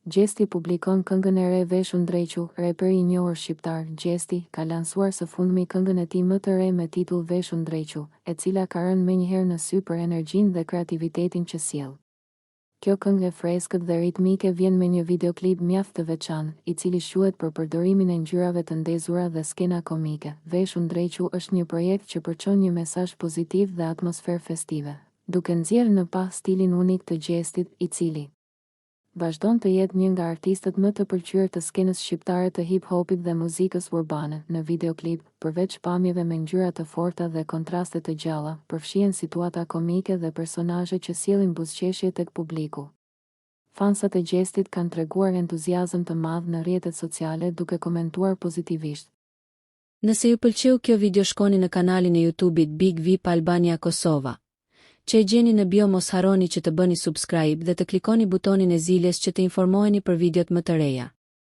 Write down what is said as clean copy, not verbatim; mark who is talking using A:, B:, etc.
A: Gjesti publikon këngën e re Veshun Drequ, reperi i njohur shqiptar. Gjesti ka lansuar së fundmi këngën e tij më të re me titull Veshun Drequ, e cila ka rënë menjëherë në sy për energjinë dhe kreativitetin që sjell. Kjo këngë e freskët dhe ritmike vjen me një videoklip mjaft të veçantë, i cili shuhet për përdorimin e ngjyrave të ndezura dhe skena komike. Veshun Drequ është një projekt që përçon një mesazh pozitiv dhe atmosferë festive, duke nxjerrë në pa stilin unik të Gjestit, i cili vazhdon të jetë një nga artistët më të pëlqyer të skenës shqiptare të hip-hopit dhe muzikës urbane. Në videoklip, përveç pamjeve me ngjyra të forta dhe kontraste të gjalla, përfshihen situata komike dhe personazhe që sjellin buzëqeshje tek publiku. Fansat e Gjestit kanë treguar entuziazëm të madh në rrjetet sociale duke komentuar pozitivisht.
B: Nëse ju pëlqeu kjo video, shkoni në kanalin e YouTube-it Big VIP Albania Kosova, që e gjeni në bio. Mos harroni që të bëni subscribe dhe të klikoni butonin e ziljes që të informoheni për videot më të reja.